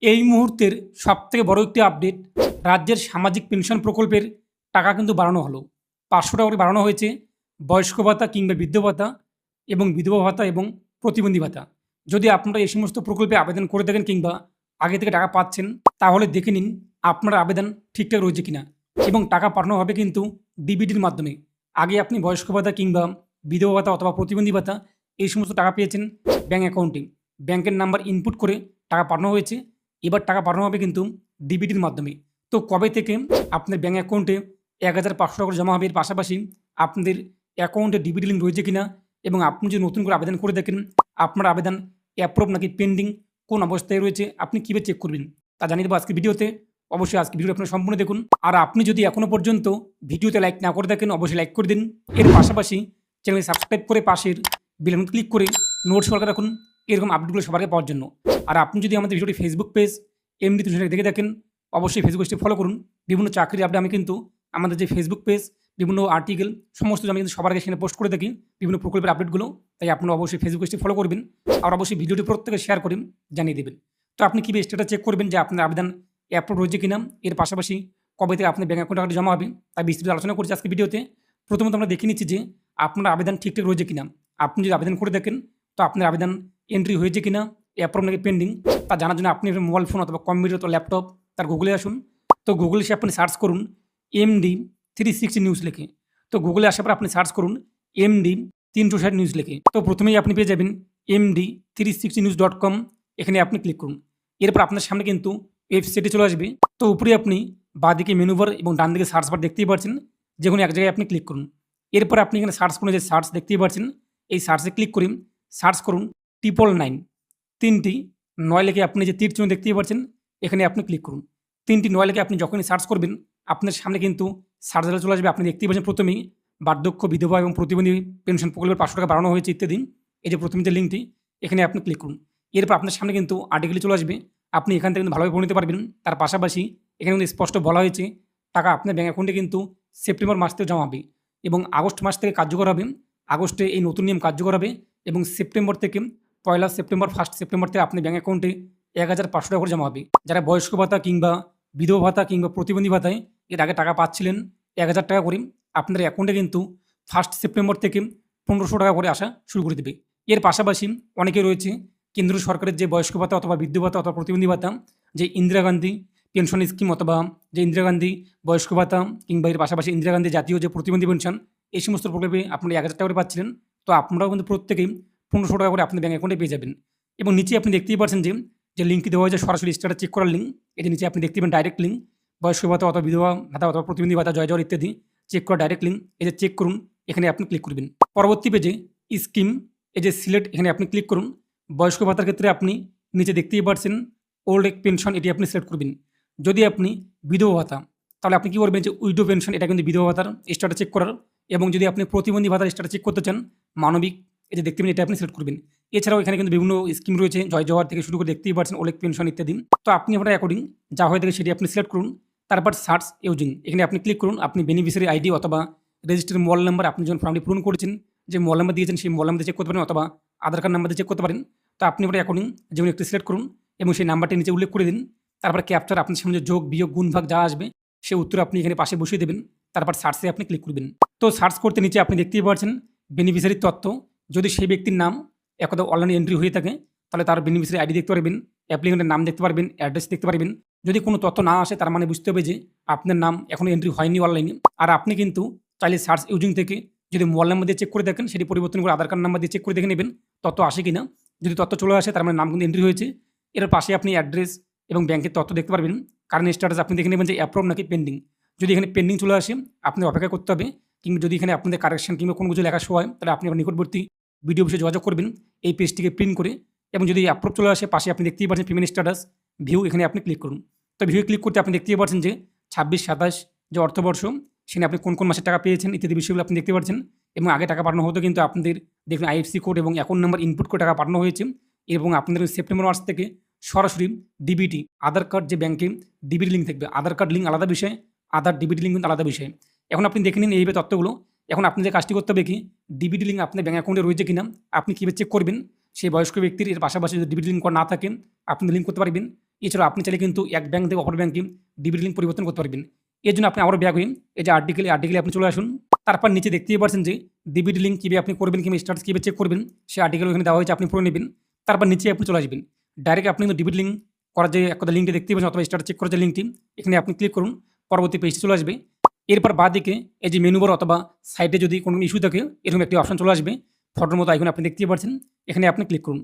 এই মুহূর্তের সবথেকে বড় একটি আপডেট, রাজ্যের সামাজিক পেনশন প্রকল্পের টাকা কিন্তু বাড়ানো হলো। ৫০০ টাকা করে বাড়ানো হয়েছে বয়স্ক ভাতা কিংবা বৃদ্ধ ভাতা এবং বিধবা ভাতা এবং প্রতিবন্ধী ভাতা। যদি আপনারা এই সমস্ত প্রকল্পে আবেদন করে থাকেন কিংবা আগে থেকে টাকা পাচ্ছেন, তাহলে দেখে নিন আপনার আবেদন ঠিকঠাক রয়েছে কিনা এবং টাকা পাঠানো হবে কিন্তু ডিবিটির মাধ্যমে। আগে আপনি বয়স্ক ভাতা কিংবা বিধবা ভাতা অথবা প্রতিবন্ধী ভাতা এই সমস্ত টাকা পেয়েছেন ব্যাঙ্ক অ্যাকাউন্টে। ব্যাংকের নাম্বার ইনপুট করে টাকা পাঠানো হয়েছে। এবার টাকা পাঠানো হবে কিন্তু ডিবিটির মাধ্যমে। তো কবে থেকে আপনার ব্যাঙ্ক অ্যাকাউন্টে ১,৫০০ টাকা করে জমা হবে, এর পাশাপাশি আপনাদের অ্যাকাউন্টে ডিবিটি লিঙ্ক রয়েছে কিনা এবং আপনি যদি নতুন করে আবেদন করে দেখেন আপনার আবেদন অ্যাপ্রুভ নাকি পেন্ডিং, কোন অবস্থায় রয়েছে, আপনি কীভাবে চেক করবেন তা জানিয়ে দেবো আজকে ভিডিওতে। অবশ্যই আজকে ভিডিও আপনারা সম্পূর্ণ দেখুন। আর আপনি যদি এখনও পর্যন্ত ভিডিওতে লাইক না করে থাকেন অবশ্যই লাইক করে দিন। এর পাশাপাশি চ্যানেলে সাবস্ক্রাইব করে পাশের বেল আইকন ক্লিক করে নোটস সরকার রাখুন এরকম আপডেটগুলো সবার আগে পাওয়ার জন্য। আর আপনি যদি আমাদের ভিডিওটি ফেসবুক পেজ এমডি তুষার দেখে দেখেন অবশ্যই ফেসবুক পেজটি ফলো করুন। বিভিন্ন চাকরির আপডেট আমি কিন্তু আমাদের যে ফেসবুক পেজ, বিভিন্ন আর্টিকেল সমস্ত আমি কিন্তু সবার আগে সেখানে পোস্ট করে থাকি বিভিন্ন প্রকল্পের আপডেটগুলো। তাই আপনারা অবশ্যই ফেসবুক পেজটি ফলো করবেন আর অবশ্যই ভিডিওটি প্রত্যেকে শেয়ার করে জানিয়ে দেবেন। তো আপনি কীভাবে স্টেটাস চেক করবেন যে আপনার আবেদন অ্যাপ্রুভ রয়েছে কিনা, এর পাশাপাশি কবে থেকে আপনার ব্যাঙ্ক অ্যাকাউন্টে টাকাটি জমা হবে তাই বিস্তারিত আলোচনা করছি আজকে ভিডিওতে। প্রথমত আমরা দেখে নিচ্ছি যে আপনার আবেদন ঠিকঠাক রয়েছে কিনা। আপনি যদি আবেদন করে দেখেন তো আপনার আবেদন এন্ট্রি হয়েছে কিনা, অ্যাপ্রুভ নাকি পেন্ডিং, তা জানার জন্য আপনি মোবাইল ফোন অথবা কম্পিউটার অথবা ল্যাপটপ তার গুগলে আসুন। তো গুগলে এসে আপনি সার্চ করুন এমডি 360 নিউজ লিখে। তো গুগলে আসার পর আপনি সার্চ করুন এমডি 360 নিউজ লিখে। তো প্রথমেই আপনি পেয়ে যাবেন md360news.com, এখানে আপনি ক্লিক করুন। এরপর আপনার সামনে কিন্তু ওয়েবসাইটে চলে আসবে। তো উপরে আপনি বাঁদিকে মেনু বার এবং ডান দিকে সার্চ বার দেখতেই পাচ্ছেন, যে কোনো এক জায়গায় আপনি ক্লিক করুন। এরপর আপনি এখানে সার্চ করুন, যে সার্চ দেখতেই পাচ্ছেন এই সার্চে ক্লিক করে সার্চ করুন 999, 3টি 9 লিখে আপনি যে তীর চিহ্ন দেখতেই পাচ্ছেন এখানে আপনি ক্লিক করুন। 3টি 9 লিখে আপনি যখনই সার্চ করবেন আপনার সামনে কিন্তু সার্চ চলে আসবে। আপনি দেখতেই পাচ্ছেন প্রথমেই বার্ধক্য, বিধবা এবং প্রতিবন্ধী পেনশন প্রকল্পের ৫০০ টাকা বাড়ানো হয়েছে ইত্যাদি। এই যে প্রথম যে লিঙ্কটি এখানে আপনি ক্লিক করুন। এরপর আপনার সামনে কিন্তু আর্টিকেল চলে আসবে, আপনি এখান থেকে কিন্তু ভালোভাবে পড়ে নিতে পারবেন। তার পাশাপাশি এখানে কিন্তু স্পষ্ট বলা হয়েছে টাকা আপনার ব্যাঙ্ক অ্যাকাউন্টে কিন্তু সেপ্টেম্বর মাস থেকে জমা হবে এবং আগস্ট মাস থেকে কার্যকর হবে। আগস্টে এই নতুন নিয়ম কার্যকর হবে এবং সেপ্টেম্বর থেকে 1 সেপ্টেম্বর 1 সেপ্টেম্বর থেকে আপনার ব্যাঙ্ক অ্যাকাউন্টে ১,৫০০ টাকা করে জমা হবে। যারা বয়স্ক ভাতা কিংবা বিধবা ভাতা কিংবা প্রতিবন্ধী ভাতায় এর আগে টাকা পাচ্ছিলেন ১,০০০ টাকা করে, আপনাদের অ্যাকাউন্টে কিন্তু 1 সেপ্টেম্বর থেকে ১৫০০ টাকা করে আসা শুরু করে দেবে। এর পাশাপাশি অনেকে রয়েছে কেন্দ্রীয় সরকারের যে বয়স্ক ভাতা অথবা বৃদ্ধ ভাতা অথবা প্রতিবন্ধী ভাতা, যে ইন্দিরা গান্ধী পেনশন স্কিম অথবা যে ইন্দিরা গান্ধী বয়স্ক ভাতা কিংবা এর পাশাপাশি ইন্দিরা গান্ধী জাতীয় যে প্রতিবন্ধী পেনশন, এই সমস্ত প্রকল্পে আপনারা ১,০০০ টাকা করে পাচ্ছিলেন। তো আপনারাও কিন্তু প্রত্যেকেই ১৫০০ টাকা করে আপনার ব্যাঙ্ক অ্যাকাউন্টে পেয়ে যাবেন। এবং নিচে আপনি দেখতেই পাচ্ছেন যে লিঙ্কটি দেওয়া হয়েছে সরাসরি স্ট্যাটাস চেক করার লিঙ্ক। এই যে নিচে আপনি দেখতে পাবেন ডাইরেক্ট লিঙ্ক, বয়স্ক ভাতা অথবা বিধবা ভাতা অথবা প্রতিবন্ধী ভাতা জয় জয় ইত্যাদি চেক করা ডাইরেক্ট লিঙ্ক। এই যে চেক করুন, এখানে আপনি ক্লিক করবেন। পরবর্তী পেজে স্কিম, এই যে সিলেক্ট, এখানে আপনি ক্লিক করুন। বয়স্ক ভাতার ক্ষেত্রে আপনি নিচে দেখতেই পাচ্ছেন ওল্ড এজ পেনশন, এটি আপনি সিলেক্ট করবেন। যদি আপনি বিধবা ভাতা তাহলে আপনি কী করবেন, যে উইডো পেনশন, এটা কিন্তু বিধবা ভাতার স্ট্যাটাস চেক করার। এবং যদি আপনি প্রতিবন্ধী ভাতার স্ট্যাটাস চেক করতে চান মানবিক, এই যে দেখতে পাবেন এটা আপনি সিলেক্ট করবেন। এছাড়াও এখানে কিন্তু বিভিন্ন স্কিম রয়েছে, জয় জওয়ার থেকে শুরু করে দেখতেই পাচ্ছেন ওলেক পেনশন ইত্যাদি। তো আপনি আপনার অ্যাকর্ডিং যা হয়ে থাকে সেটি আপনি সিলেক্ট করুন। তারপর সার্চ ইউজিং, এখানে আপনি ক্লিক করুন। আপনি বেনিফিশিয়ারি আইডি অথবা রেজিস্টার মোবাইল নাম্বার, আপনি যখন ফর্মটি পূরণ করেছেন যে মোবাইল নাম্বার দিয়েছেন সেই মোবাইল নাম্বার চেক করতে পারেন অথবা আধার কার্ড নাম্বার দিয়ে চেক করতে পারেন। তো আপনি আপনার অ্যাকর্ডিং যেমন একটি সিলেক্ট করুন এবং সেই নাম্বারটি নিচে উল্লেখ করে দিন। তারপর ক্যাপচার, আপনার সামনে যোগ বিয়োগ গুণ ভাগ যা আসবে সেই উত্তর আপনি এখানে পাশে বসিয়ে দেবেন। তারপর সার্চে আপনি ক্লিক করবেন। তো সার্চ করতে নিচে আপনি দেখতেই পাচ্ছেন বেনিফিশিয়ারির তথ্য। যদি সেই ব্যক্তির নাম একদা অনলাইনে এন্ট্রি হয়ে থাকে তাহলে তার বেনিফিশিয়ারি আইডি দেখতে পারবেন, অ্যাপ্লিকেন্টের নাম দেখতে পারবেন, অ্যাড্রেস দেখতে পারবেন। যদি কোনো তথ্য না আসে তার মানে বুঝতে হবে যে আপনার নাম এখনও এন্ট্রি হয়নি অনলাইনে। আর আপনি কিন্তু চাইলে সার্চ ইউজিং থেকে যদি মোবাইল নাম্বার দিয়ে চেক করে দেখেন সেটি পরিবর্তন করে আধার কার্ড নাম্বার দিয়ে চেক করে দেখে নেবেন তথ্য আসে কিনা। যদি তথ্য চলে আসে তার মানে নাম কিন্তু এন্ট্রি হয়েছে। এর পাশে আপনি অ্যাড্রেস এবং ব্যাংকের তথ্য দেখতে পারবেন। কারেন্ট স্ট্যাটাস আপনি দেখে নেবেন যে অ্যাপ্রুভ নাকি পেন্ডিং। যদি এখানে পেন্ডিং চলে আসে আপনি অপেক্ষা করতে হবে, কিংবা যদি এখানে আপনাদের কারেকশন কিংবা কোনো কিছু লেখা শো হয় তাহলে আপনি আপনার নিকটবর্তী ভিডিও অফিসে যোগাযোগ করবেন এই পেজটিকে প্রিন্ট করে। এবং যদি অ্যাপ্রুভ চলে আসে পাশে আপনি দেখতেই পাচ্ছেন পেমেন্ট স্ট্যাটাস ভিউ, এখানে আপনি ক্লিক করুন। তো ভিউ ক্লিক করতে আপনি দেখতেই পাচ্ছেন যে 26-27 যে অর্থবর্ষ সেখানে আপনি কোন কোন মাসের টাকা পেয়েছেন ইত্যাদি বিষয়গুলো আপনি দেখতে পাচ্ছেন। এবং আগে টাকা পাঠানো হতো কিন্তু আপনাদের দেখুন আইএফসি কোড এবং অ্যাকাউন্ট নাম্বার ইনপুট করে টাকা পাঠানো হয়েছে। এবং আপনাদের সেপ্টেম্বর মাস থেকে সরাসরি ডিবিটি, আধার কার্ড যে ব্যাংকে ডিবিটি লিঙ্ক থাকবে, আধার কার্ড লিঙ্ক আলাদা বিষয়, আধার ডিবিটি লিঙ্ক কিন্তু আলাদা বিষয়। এখন আপনি দেখে নিন এইভাবে তথ্যগুলো। এখন আপনি যে কাজটি করতে হবে কি, ডিবিটি লিঙ্ক আপনার ব্যাঙ্ক অ্যাকাউন্টে রয়েছে কিনা আপনি কীভাবে চেক করবেন সেই বয়স্ক ব্যক্তির। এর পাশাপাশি যদি ডিবিটি লিঙ্ক না থাকে আপনি লিঙ্ক করতে পারবেন। এছাড়া আপনি চাইলে কিন্তু এক ব্যাংক থেকে অপর ব্যাংকে ডিবিটি লিঙ্ক পরিবর্তন করতে পারবেন। এর জন্য আপনি আবারও ব্যাক হয়ে এই যে আর্টিকেলে আপনি চলে আসুন। তারপর নিচে দেখতেই পাচ্ছেন যে ডিবিটি লিঙ্ক কীভাবে আপনি করবেন কিংবা স্ট্যাটাস কীভাবে চেক করবেন সেই আর্টিকেল ওখানে দেওয়া হয়েছে, আপনি পড়ে নেবেন। তারপর নিচে আপনি চলে আসবেন। ডাইরেক্ট আপনি কিন্তু ডিবিটি লিঙ্ক করার যে একটা লিঙ্কটি দেখতেই পাচ্ছেন অথবা স্ট্যাটাস চেক করার যে লিঙ্কটি, এখানে আপনি ক্লিক করুন, পরবর্তী পেজটি চলে আসবে। এরপর বাঁদিকে এই যে মেনু বার অথবা সাইটে যদি কোনো ইস্যু থাকে এরকম একটি অপশন চলে আসবে, ফটোর মতো আইকন আপনি দেখতেই পাচ্ছেন, এখানে আপনি ক্লিক করুন।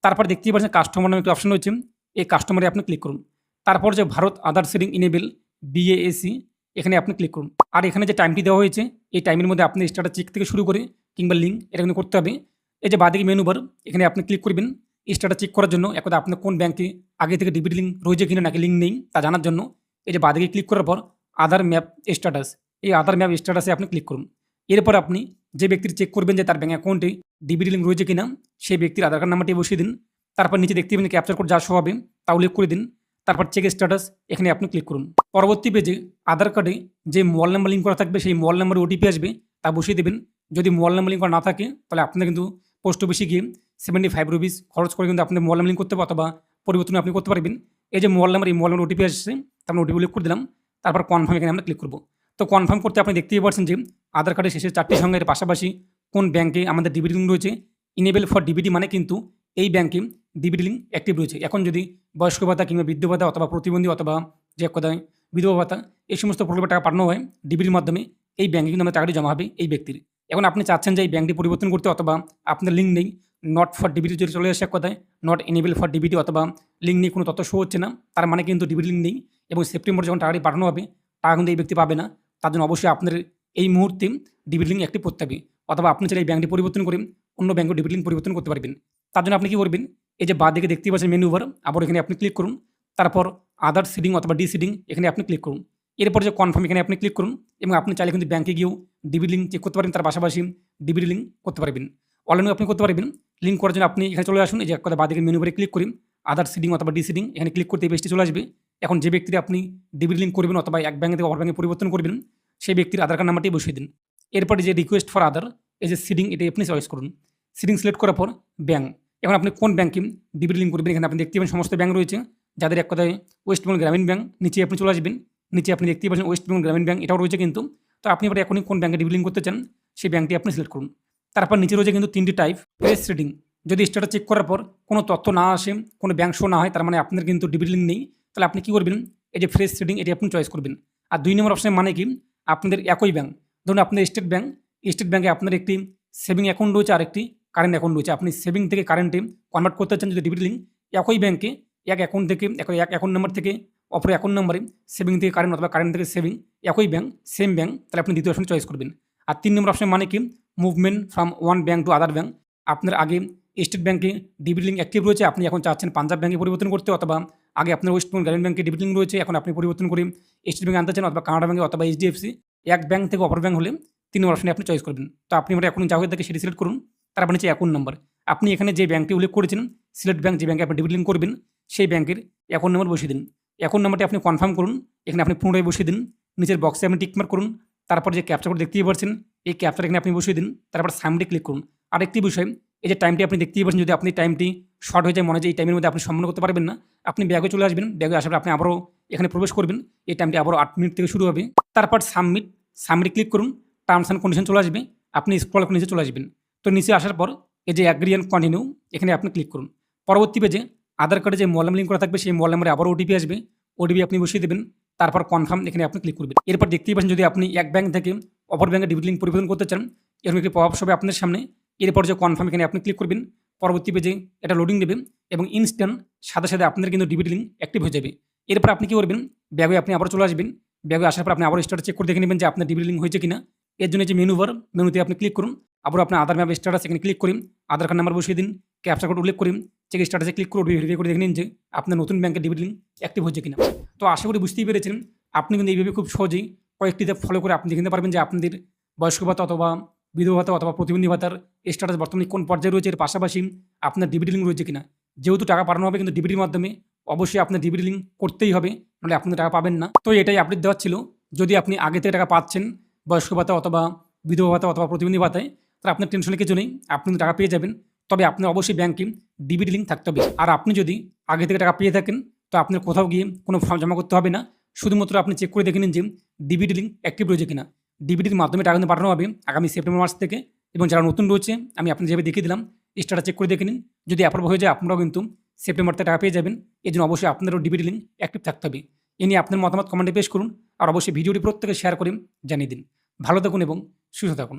তারপর দেখতেই পাচ্ছেন কাস্টমার নামে একটি অপশন রয়েছে, এই কাস্টমারে আপনি ক্লিক করুন। তারপর যে ভারত আধার শেয়ারিং ইনেবল BASE, এখানে আপনি ক্লিক করুন। আর এখানে যে টাইমটি দেওয়া হয়েছে এই টাইমের মধ্যে আপনি স্ট্যাটাস চেক থেকে শুরু করে কিংবা লিঙ্ক এটা কিন্তু করতে হবে। এই যে বাঁদিকে মেনু বার, এখানে আপনি ক্লিক করবেন স্ট্যাটাস চেক করার জন্য, একদা আপনার কোন ব্যাংকে আগে থেকে ডিবিটি লিঙ্ক রয়েছে কিনা নাকি লিঙ্ক নেই তা জানার জন্য। এই যে বাঁদিকে ক্লিক করার পর আধার ম্যাপ স্ট্যাটাস, এই আধার ম্যাপ স্ট্যাটাসে আপনি ক্লিক করুন। এরপর আপনি যে ব্যক্তির চেক করবেন যে তার ব্যাঙ্ক অ্যাকাউন্টে ডিবিটি লিঙ্ক রয়েছে কিনা সেই ব্যক্তির আধার কার্ড নাম্বারটি বসিয়ে দিন। তারপর নিচে দেখতে পাবেন ক্যাপচার কোড যা শো হবে তা উল্লেখ করে দিন। তারপর চেক স্ট্যাটাস, এখানে আপনি ক্লিক করুন। পরবর্তী পেজে আধার কার্ডে যে মোবাইল নাম্বার লিঙ্ক করা থাকবে সেই মোবাইল নাম্বারে ওটিপি আসবে, তা বসিয়ে দেবেন। যদি মোবাইল নাম্বার লিঙ্ক করা না থাকে তাহলে আপনার কিন্তু পোস্ট অফিসে গিয়ে 75 রুপিস খরচ করে কিন্তু আপনি মোবাইল নাম্বার লিঙ্ক করতে পারবেন অথবা পরিবর্তন আপনি করতে পারবেন। এই যে মোবাইল নাম্বার, এই মোবাইল নাম্বার ওটিপি আসছে, তারপর ওটিপি উল্লেখ করে দিলাম। তারপর কনফার্ম, এখানে আমরা ক্লিক করব। তো কনফার্ম করতে আপনি দেখতেই পাচ্ছেন যে আধার কার্ডের শেষের 4টি সংখ্যার পাশাপাশি কোন ব্যাংকে আমাদের ডিবিটি লিঙ্ক রয়েছে, ইনেবল ফর ডিবিটি, মানে কিন্তু এই ব্যাংকে ডিবিটি লিঙ্ক অ্যাক্টিভ রয়েছে। এখন যদি বয়স্ক ভাতা কিংবা বৃদ্ধ ভাতা অথবা প্রতিবন্ধী অথবা যে এক কথায় বিধবা ভাতা এই সমস্ত প্রকল্পের টাকা পাঠানো হয় ডিবিটির মাধ্যমে, এই ব্যাংকে কিন্তু আমাদের টাকাটি জমা হবে এই ব্যক্তির। এখন আপনি চাচ্ছেন যে এই ব্যাংকটি পরিবর্তন করতে অথবা আপনার লিঙ্ক নেই, নট ফর ডিবিটি যদি চলে আসে এক কথায়, নট এনেবল ফর ডিবিটি অথবা লিঙ্ক নেই, কোনো তথ্য শো হচ্ছে না, তার মানে কিন্তু ডিবিটি লিঙ্ক নেই এবং সেপ্টেম্বর যখন টাকাটি পাঠানো হবে টাকা কিন্তু এই ব্যক্তি পাবে না। তার জন্য অবশ্যই আপনার এই মুহূর্তে ডিবিটি লিঙ্ক অ্যাক্টিভ করতে হবে, অথবা আপনি চাইলে এই ব্যাংকটি পরিবর্তন করে অন্য ব্যাংকে ডিবিটি লিঙ্ক পরিবর্তন করতে পারবেন। তার জন্য আপনি কী করবেন, এই যে বাঁদিকে দেখতেই পাচ্ছেন মেনু বার, আবার এখানে আপনি ক্লিক করুন। তারপর আধার সিডিং অথবা ডিসিডিং, এখানে আপনি ক্লিক করুন। এরপর যে কনফার্ম, এখানে আপনি ক্লিক করুন এবং আপনি চাইলে কিন্তু ব্যাংকে গিয়েও ডিবিটি লিঙ্ক চেক করতে পারবেন, তার পাশাপাশি ডিবিটি লিঙ্ক করতে পারবেন, অনলাইনে আপনি করতে পারবেন। লিঙ্ক করার জন্য আপনি এখানে চলে আসুন, এই যে কথা বাঁদিকে মেনু বারে ক্লিক করি, আধার সিডিং অথবা ডিসিডিং, এখানে ক্লিক করতে এই পেজটি চলে আসবে। এখন যে ব্যক্তির আপনি ডিবিটি লিঙ্ক করবেন অথবা এক ব্যাংক থেকে অপর ব্যাংকে পরিবর্তন করবেন সেই ব্যক্তির আধার কার্ড নাম্বারটি বসিয়ে দিন। এরপরে যে রিকোয়েস্ট ফর আধার, এই যে সিডিং, এটা আপনি চয়েস করুন। সিডিং সিলেক্ট করার পর ব্যাংক, এখন আপনি কোন ব্যাংকে ডিবিটি লিঙ্ক করবেন এখানে আপনি দেখতে পাবেন সমস্ত ব্যাংক রয়েছে, যাদের এক কথায় ওয়েস্ট বেঙ্গল গ্রামীণ ব্যাংক, নিচে আপনি চলে আসবেন। নিচে আপনি দেখতেই পাচ্ছেন ওয়েস্ট বেঙ্গল গ্রামীণ ব্যাংক, এটাও রয়েছে কিন্তু। তো আপনি এবার এখনই কোন ব্যাংকে ডিবিটি লিঙ্ক করতে চান সেই ব্যাংকটি আপনি সিলেক্ট করুন। তারপর নিচে রয়েছে কিন্তু 3টি টাইপ। ফ্রেশ রিডিং, যদি স্ট্যাটাস চেক করার পর কোনো তথ্য না আসে, কোনো ব্যাংক শো না হয়, তার মানে আপনার কিন্তু ডিবিটি লিঙ্ক নেই, তাহলে আপনি কী করবেন, এই যে ফ্রেশ রিডিং এটি আপনি চয়েস করবেন। আর 2 নম্বর অপশানে মানে কি, আপনাদের একই ব্যাংক, ধরুন আপনার স্টেট ব্যাংকে আপনার একটি সেভিং অ্যাকাউন্ট রয়েছে আর একটি কারেন্ট অ্যাকাউন্ট রয়েছে, আপনি সেভিং থেকে কারেন্টে কনভার্ট করতে চান যদি ডিবিটি লিঙ্ক একই ব্যাংকে এক অ্যাকাউন্ট থেকে এক অ্যাকাউন্ট নাম্বার থেকে অপর অ্যাকাউন্ট নাম্বারে সেভিং থেকে কারেন্ট অথবা কারেন্ট থেকে সেভিং, একই ব্যাংক সেম ব্যাংক, তাহলে আপনি দ্বিতীয় অপশন চয়েস করবেন। আর 3 নম্বর অপশন মানে কি, movement from one bank to other bank, আপনার আগে স্টেট ব্যাংকে ডিবিটি লিঙ্ক অ্যাক্টিভ রয়েছে, আপনি এখন চাচ্ছেন পাঞ্জাব ব্যাংকে পরিবর্তন করতে, অথবা আগে আপনার ওয়েস্ট বেঙ্গল গ্রামীণ ব্যাংকে ডিবিটি লিঙ্ক রয়েছে, এখন আপনি পরিবর্তন করে স্টেট ব্যাংকে আনতে চান অথবা কানাডা ব্যাংকে অথবা HDFC, এক ব্যাংক থেকে অপর ব্যাংক হলে 3 নম্বর অপশনে আপনি চয়েস করবেন। তো আপনি এবার এখন যা হয়ে থাকে সেটি সিলেক্ট করুন। তারপর নিচে অ্যাকাউন্ট নাম্বার, আপনি এখানে যে ব্যাংকটি উল্লেখ করেছেন সিলেক্ট ব্যাংক, যে ব্যাংকে আপনি ডিবিটি লিঙ্ক করবেন সেই ব্যাংকের অ্যাকাউন্ট নাম্বার বসিয়ে দিন। অ্যাকাউন্ট নাম্বারটি আপনি কনফার্ম করুন, এখানে আপনি পুনরায় বসিয়ে দিন। নিচের বক্সে আপনি টিকমার্ক করুন। তারপর যে ক্যাপচার কোড দেখতেই পাচ্ছেন এই ক্যাপচার এখানে আপনি বসিয়ে দিন। তারপর সামনে ক্লিক করুন। আরেকটি বিষয়, এই যে টাইমটি আপনি দেখতেই পাচ্ছেন, যদি আপনি টাইমটি শর্ট হয়ে যায়, মনে হয় যে এই টাইমের মধ্যে আপনি সম্পন্ন করতে পারবেন না, আপনি ব্যাগে চলে আসবেন। ব্যাগে আসার পর আপনি আবারও এখানে প্রবেশ করবেন, এই টাইমটি আবারও 8 মিনিট থেকে শুরু হবে। তারপর সাবমিট ক্লিক করুন, টার্মস অ্যান্ড কন্ডিশন চলে আসবে, আপনি স্ক্রল করে নিচে চলে আসবেন। তো নিচে আসার পর এই যে অ্যাগ্রি অ্যান্ড কন্টিনিউ, এখানে আপনি ক্লিক করুন। পরবর্তী পেজে আধার কার্ডে যে মোবাইল নাম্বার লিঙ্ক করা থাকবে সেই মোবাইল নাম্বারে আবারও ওটিপি আসবে, ওটিপি আপনি বসিয়ে দেবেন। তারপর কনফার্ম, এখানে আপনি ক্লিক করবেন। এরপর দেখতেই পাচ্ছেন যদি আপনি এক ব্যাংক থেকে অপর ব্যাংকে ডিবিটি লিঙ্ক পরিবর্তন করতে চান এরকম একটি পপ আপ হবে আপনার সামনে। এরপর যে কনফার্ম, এখানে আপনি ক্লিক করবেন। পরবর্তী পেজে এটা লোডিং দেবে এবং ইনস্ট্যান্ট সাথে সাথে আপনার কিন্তু ডিবিটি লিঙ্ক অ্যাক্টিভ হয়ে যাবে। এরপর আপনি কী করবেন, ব্যাগে আপনি আবার চলে আসবেন। ব্যাগে আসার পর আপনি আবার স্ট্যাটাস চেক করে দেখে নেবেন যে আপনার ডিবিটি লিঙ্ক হয়েছে কিনা। এর জন্য যে মেনুতে আপনি ক্লিক করুন, আবার আপনার আধার ম্যাপ স্ট্যাটাস এখানে ক্লিক করেন, আধার কার্ড নাম্বার বসিয়ে দিন, ক্যাপচার কোড উল্লেখ করেন, চেক স্ট্যাটাসে ক্লিক করে ভেরিফাই করে দেখে নিন যে আপনার নতুন ব্যাংকের ডিবিটি লিঙ্ক অ্যাক্টিভ হয়েছে কিনা। তো আশা করি বুঝতেই পেরেছেন, আপনি কিন্তু এইভাবে খুব সহজেই কয়েকটি ধাপ ফলো করে আপনি দেখতে পারবেন যে আপনাদের বয়স্ক ভাতা অথবা বিধবা ভাতা অথবা প্রতিবন্ধী ভাতার স্ট্যাটাস বর্তমানে কোন পর্যায়ে রয়েছে, এর পাশাপাশি আপনার ডিবিটি লিঙ্ক রয়েছে কিনা। যেহেতু টাকা পাঠানো হবে কিন্তু ডিবিটির মাধ্যমে, অবশ্যই আপনার ডিবিটি লিঙ্ক করতেই হবে, নাহলে আপনি টাকা পাবেন না। তো এটাই আপডেট দেওয়ার ছিল। যদি আপনি আগে থেকে টাকা পাচ্ছেন বয়স্ক ভাতা অথবা বিধবা ভাতা অথবা প্রতিবন্ধী ভাতায়, তাহলে আপনার টেনশনের কিছু নেই, আপনি টাকা পেয়ে যাবেন। তবে আপনার অবশ্যই ব্যাংকে ডিবিটি লিঙ্ক থাকতে হবে। আর আপনি যদি আগে থেকে টাকা পেয়ে থাকেন তো আপনার কোথাও গিয়ে কোনো ফর্ম জমা করতে হবে না। শুধুমাত্র আপনি চেক করে দেখে নিন যে ডিবিটি লিঙ্ক অ্যাক্টিভ রয়েছে কিনা। ডিবিটির মাধ্যমে টাকা কিন্তু পাঠানো হবে আগামী সেপ্টেম্বর মাস থেকে। এবং যারা নতুন রয়েছে আমি আপনাদের যেভাবে দেখিয়ে দিলাম, স্টারটা চেক করে দেখে নিন। যদি অ্যাপ্রুভ হয়ে যায় আপনারাও কিন্তু সেপ্টেম্বর থেকে টাকা পেয়ে যাবেন। এই জন্য অবশ্যই আপনারও ডিবিটি লিঙ্ক অ্যাক্টিভ থাকতে হবে। এ নিয়ে আপনার মতামত কমেন্টে পেশ করুন, আর অবশ্যই ভিডিওটি প্রত্যেকে শেয়ার করে জানিয়ে দিন। ভালো থাকুন এবং সুস্থ থাকুন।